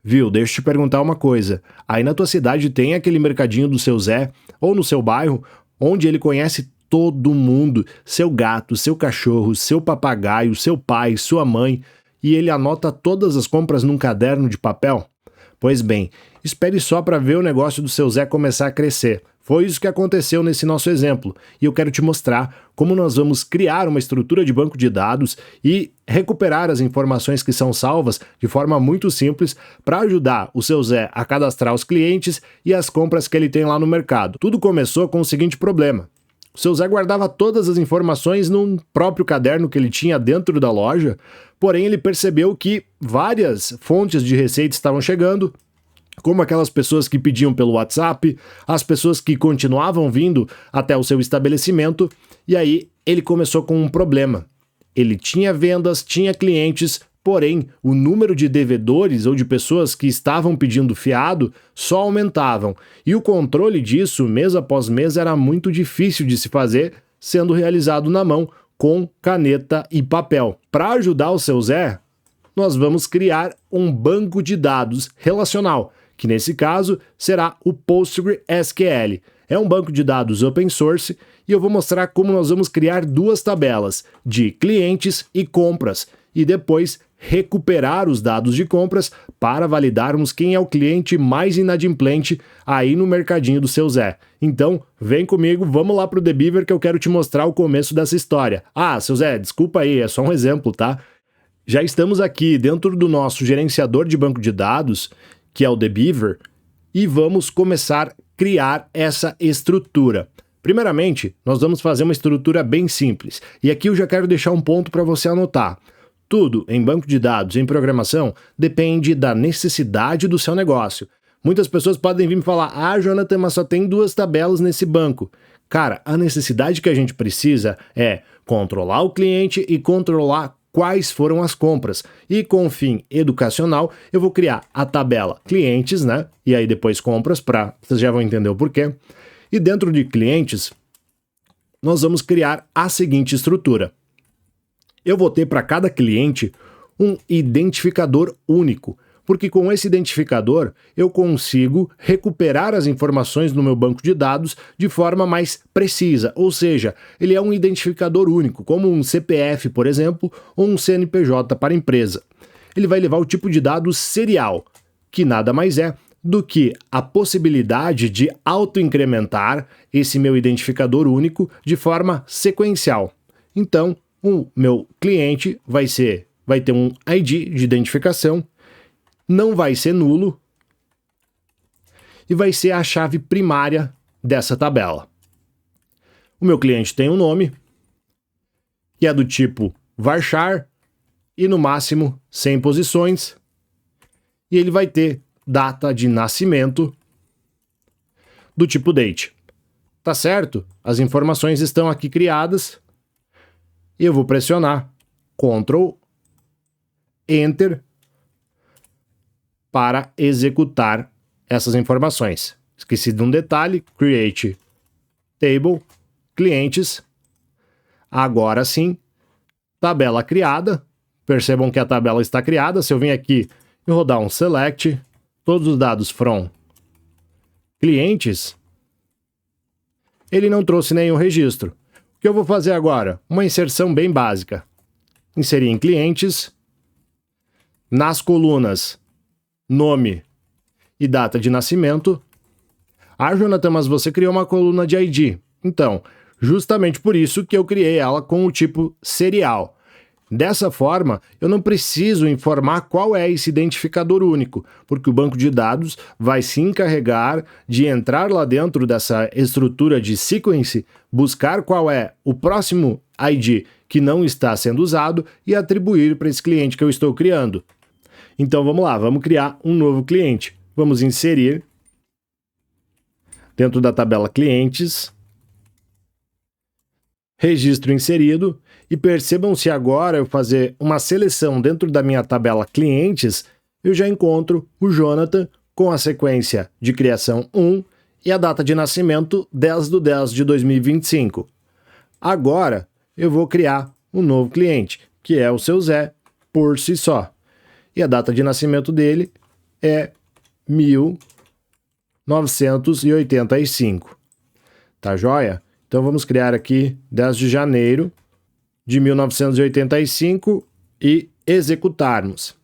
Viu, deixa eu te perguntar uma coisa. Aí na tua cidade tem aquele mercadinho do seu Zé, ou no seu bairro, onde ele conhece todo mundo, seu gato, seu cachorro, seu papagaio, seu pai, sua mãe, e ele anota todas as compras num caderno de papel? Pois bem, espere só para ver o negócio do seu Zé começar a crescer. Foi isso que aconteceu nesse nosso exemplo, e eu quero te mostrar como nós vamos criar uma estrutura de banco de dados e recuperar as informações que são salvas de forma muito simples para ajudar o seu Zé a cadastrar os clientes e as compras que ele tem lá no mercado. Tudo começou com o seguinte problema. O seu Zé guardava todas as informações num próprio caderno que ele tinha dentro da loja, porém ele percebeu que várias fontes de receita estavam chegando, como aquelas pessoas que pediam pelo WhatsApp, as pessoas que continuavam vindo até o seu estabelecimento, e aí ele começou com um problema. Ele tinha vendas, tinha clientes, porém o número de devedores ou de pessoas que estavam pedindo fiado só aumentavam, e o controle disso, mês após mês, era muito difícil de se fazer, sendo realizado na mão, com caneta e papel. Para ajudar o seu Zé, nós vamos criar um banco de dados relacional, que nesse caso será o PostgreSQL. É um banco de dados open source e eu vou mostrar como nós vamos criar duas tabelas de clientes e compras e depois recuperar os dados de compras para validarmos quem é o cliente mais inadimplente aí no mercadinho do seu Zé. Então, vem comigo, vamos lá pro The Beaver que eu quero te mostrar o começo dessa história. Ah, seu Zé, desculpa aí, é só um exemplo, tá? Já estamos aqui dentro do nosso gerenciador de banco de dados, que é o The Beaver, e vamos começar a criar essa estrutura. Primeiramente, nós vamos fazer uma estrutura bem simples, e aqui eu já quero deixar um ponto para você anotar. Tudo em banco de dados, em programação, depende da necessidade do seu negócio. Muitas pessoas podem vir me falar, Jonathan, mas só tem duas tabelas nesse banco. Cara, a necessidade que a gente precisa é controlar o cliente e controlar quais foram as compras. E com fim educacional, eu vou criar a tabela clientes, né? E aí depois compras, vocês já vão entender o porquê. E dentro de clientes, nós vamos criar a seguinte estrutura. Eu vou ter para cada cliente um identificador único, porque com esse identificador eu consigo recuperar as informações no meu banco de dados de forma mais precisa, ou seja, ele é um identificador único, como um CPF, por exemplo, ou um CNPJ para empresa. Ele vai levar o tipo de dado serial, que nada mais é do que a possibilidade de autoincrementar esse meu identificador único de forma sequencial. Então, o meu cliente vai ter um ID de identificação, não vai ser nulo e vai ser a chave primária dessa tabela. O meu cliente tem um nome, que é do tipo varchar e no máximo 100 posições, e ele vai ter data de nascimento do tipo date. Tá certo? As informações estão aqui criadas e eu vou pressionar Ctrl Enter para executar essas informações. Esqueci de um detalhe, Create Table, clientes. Agora sim, tabela criada. Percebam que a tabela está criada. Se eu vim aqui e rodar um Select, todos os dados from clientes, ele não trouxe nenhum registro. O que eu vou fazer agora? Uma inserção bem básica. Inserir em clientes, nas colunas nome e data de nascimento. Jonathan, mas você criou uma coluna de ID. Então, justamente por isso que eu criei ela com o tipo serial. Dessa forma, eu não preciso informar qual é esse identificador único, porque o banco de dados vai se encarregar de entrar lá dentro dessa estrutura de sequence, buscar qual é o próximo ID que não está sendo usado e atribuir para esse cliente que eu estou criando. Então vamos lá, vamos criar um novo cliente. Vamos inserir dentro da tabela clientes, registro inserido, e percebam se agora eu fazer uma seleção dentro da minha tabela clientes, eu já encontro o Jonathan com a sequência de criação 1 e a data de nascimento 10/10/2025. Agora eu vou criar um novo cliente, que é o seu Zé por si só. E a data de nascimento dele é 1985. Tá joia? Então vamos criar aqui 10 de janeiro de 1985 e executarmos.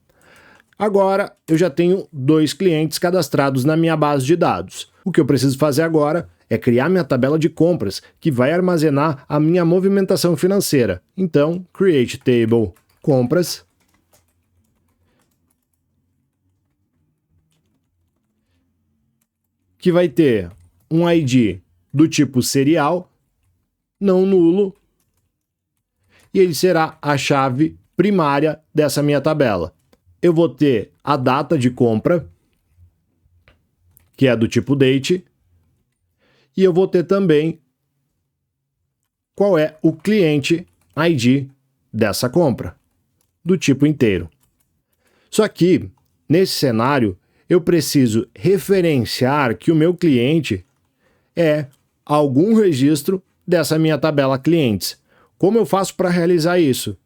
Agora eu já tenho 2 clientes cadastrados na minha base de dados. O que eu preciso fazer agora é criar minha tabela de compras, que vai armazenar a minha movimentação financeira. Então, create table compras. Que vai ter um ID do tipo serial, não nulo, e ele será a chave primária dessa minha tabela. Eu vou ter a data de compra, que é do tipo date, e eu vou ter também qual é o cliente ID dessa compra, do tipo inteiro. Só que, nesse cenário, eu preciso referenciar que o meu cliente é algum registro dessa minha tabela clientes. Como eu faço para realizar isso?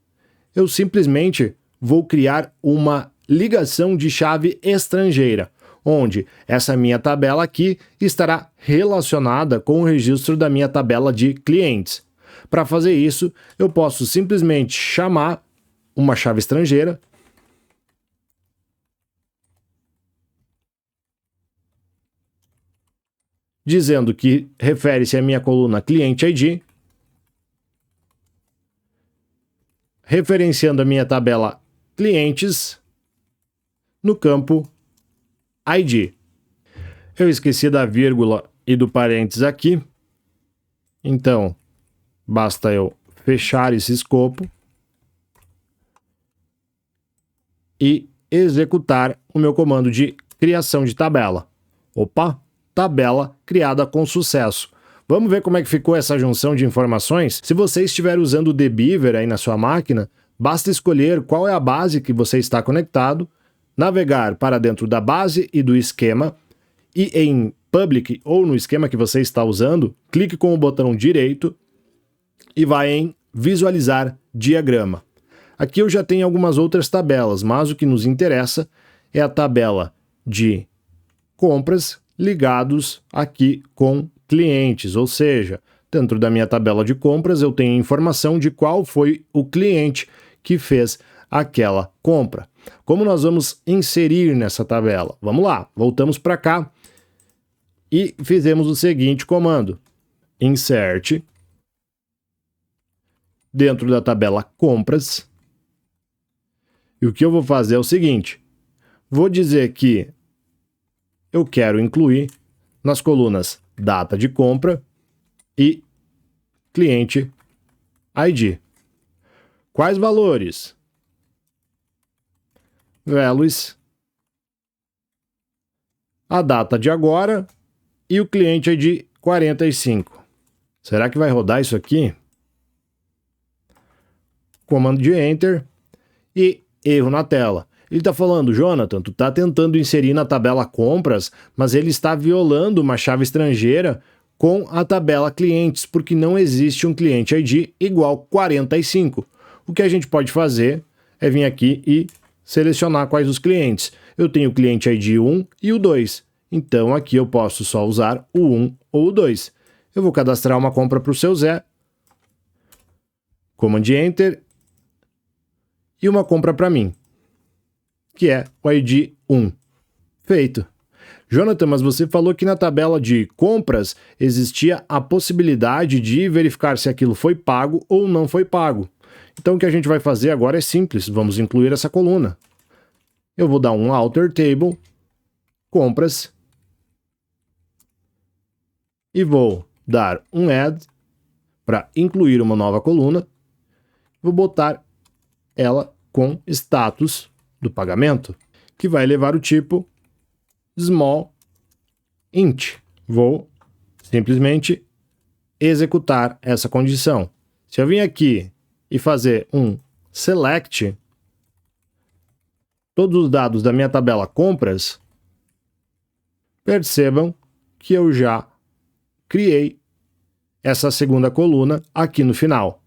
Eu simplesmente vou criar uma ligação de chave estrangeira, onde essa minha tabela aqui estará relacionada com o registro da minha tabela de clientes. Para fazer isso, eu posso simplesmente chamar uma chave estrangeira dizendo que refere-se à minha coluna Cliente ID, referenciando a minha tabela Clientes no campo ID. Eu esqueci da vírgula e do parênteses aqui, então basta eu fechar esse escopo e executar o meu comando de criação de tabela. Opa, tabela criada com sucesso. Vamos ver como é que ficou essa junção de informações? Se você estiver usando o dbeaver aí na sua máquina, basta escolher qual é a base que você está conectado, navegar para dentro da base e do esquema, e em Public ou no esquema que você está usando, clique com o botão direito e vai em Visualizar diagrama. Aqui eu já tenho algumas outras tabelas, mas o que nos interessa é a tabela de compras ligados aqui com clientes, ou seja, dentro da minha tabela de compras eu tenho informação de qual foi o cliente que fez aquela compra. Como nós vamos inserir nessa tabela? Vamos lá, voltamos para cá e fizemos o seguinte comando: insert dentro da tabela compras. E o que eu vou fazer é o seguinte: vou dizer que eu quero incluir nas colunas data de compra e cliente ID. Quais valores? Values, a data de agora e o cliente ID 45. Será que vai rodar isso aqui? Comando de Enter e erro na tela. Ele está falando: Jonathan, tu está tentando inserir na tabela compras, mas ele está violando uma chave estrangeira com a tabela clientes, porque não existe um cliente ID igual 45. O que a gente pode fazer é vir aqui e selecionar quais os clientes. Eu tenho o cliente ID 1 e o 2. Então aqui eu posso só usar o 1 ou o 2. Eu vou cadastrar uma compra para o seu Zé. Command Enter. E uma compra para mim, que é o ID 1. Feito. Jonathan, mas você falou que na tabela de compras existia a possibilidade de verificar se aquilo foi pago ou não foi pago. Então o que a gente vai fazer agora é simples, vamos incluir essa coluna. Eu vou dar um alter table, compras, e vou dar um add para incluir uma nova coluna. Vou botar ela com status do pagamento, que vai levar o tipo small int. Vou simplesmente executar essa condição. Se eu vim aqui e fazer um select todos os dados da minha tabela compras, percebam que eu já criei essa segunda coluna aqui no final.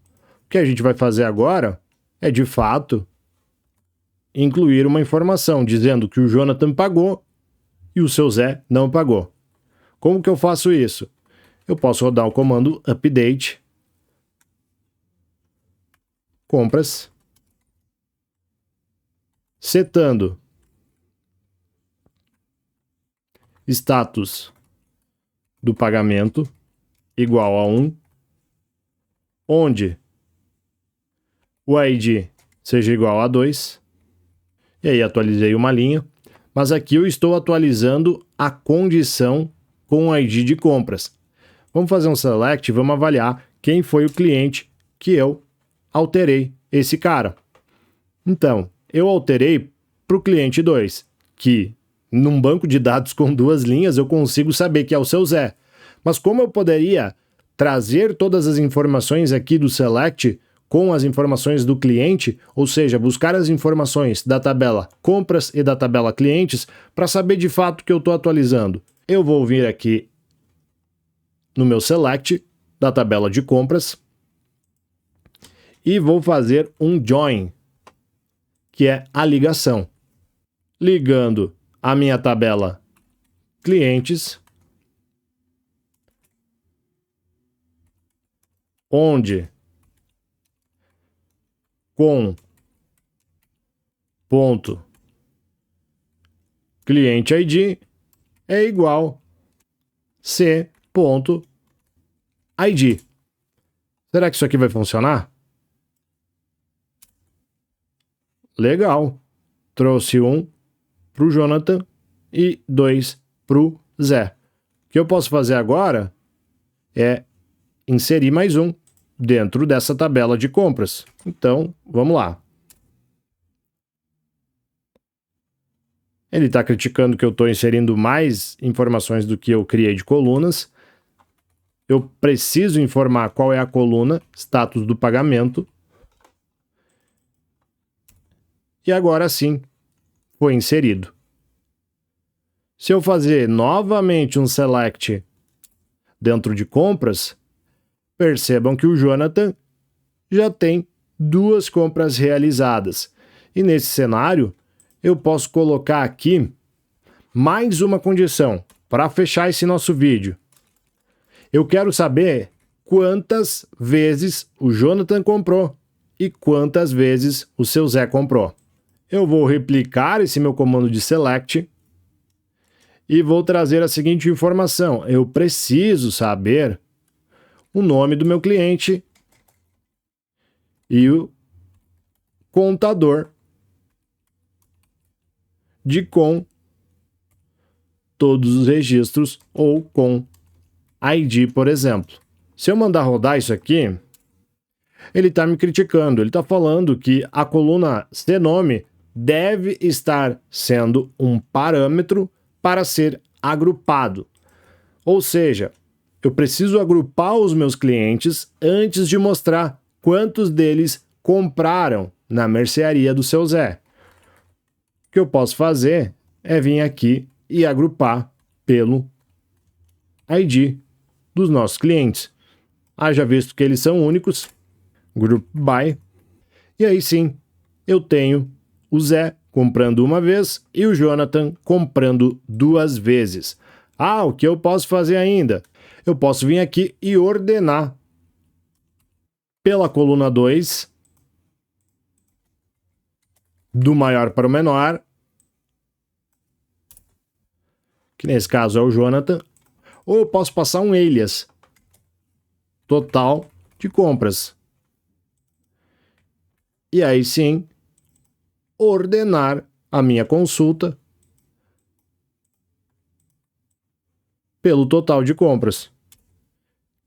O que a gente vai fazer agora é, de fato, incluir uma informação dizendo que o Jonathan pagou e o seu Zé não pagou. Como que eu faço isso? Eu posso rodar o comando update compras, setando status do pagamento igual a 1, onde o ID seja igual a 2, e aí atualizei uma linha, mas aqui eu estou atualizando a condição com o ID de compras. Vamos fazer um select e vamos avaliar quem foi o cliente que eu alterei esse cara. Então, eu alterei para o cliente 2, que num banco de dados com 2 linhas eu consigo saber que é o seu Zé. Mas como eu poderia trazer todas as informações aqui do select com as informações do cliente, ou seja, buscar as informações da tabela compras e da tabela clientes para saber de fato que eu estou atualizando? Eu vou vir aqui no meu select da tabela de compras e vou fazer um join, que é a ligação, ligando a minha tabela clientes, onde com ponto cliente ID é igual c ponto ID. Será que isso aqui vai funcionar? Legal. Trouxe 1 para o Jonathan e 2 para o Zé. O que eu posso fazer agora é inserir mais um dentro dessa tabela de compras. Então, vamos lá. Ele está criticando que eu estou inserindo mais informações do que eu criei de colunas. Eu preciso informar qual é a coluna, status do pagamento. E agora sim, foi inserido. Se eu fazer novamente um select dentro de compras, percebam que o Jonathan já tem 2 compras realizadas. E nesse cenário, eu posso colocar aqui mais uma condição para fechar esse nosso vídeo. Eu quero saber quantas vezes o Jonathan comprou e quantas vezes o seu Zé comprou. Eu vou replicar esse meu comando de select e vou trazer a seguinte informação. Eu preciso saber o nome do meu cliente e o contador de com todos os registros ou com ID, por exemplo. Se eu mandar rodar isso aqui, ele está me criticando. Ele está falando que a coluna cnome deve estar sendo um parâmetro para ser agrupado. Ou seja, eu preciso agrupar os meus clientes antes de mostrar quantos deles compraram na mercearia do seu Zé. O que eu posso fazer é vir aqui e agrupar pelo ID dos nossos clientes. Haja visto que eles são únicos, group by, e aí sim eu tenho o Zé comprando uma vez e o Jonathan comprando 2 vezes. Ah, o que eu posso fazer ainda? Eu posso vir aqui e ordenar pela coluna 2, do maior para o menor, que nesse caso é o Jonathan, ou eu posso passar um alias, total de compras. E aí sim, ordenar a minha consulta pelo total de compras,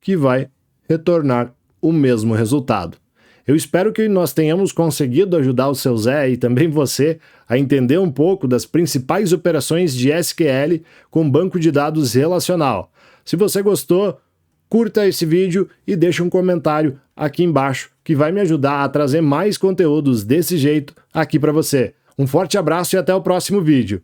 que vai retornar o mesmo resultado. Eu espero que nós tenhamos conseguido ajudar o seu Zé e também você a entender um pouco das principais operações de SQL com banco de dados relacional. Se você gostou, curta esse vídeo e deixe um comentário aqui embaixo que vai me ajudar a trazer mais conteúdos desse jeito aqui para você. Um forte abraço e até o próximo vídeo.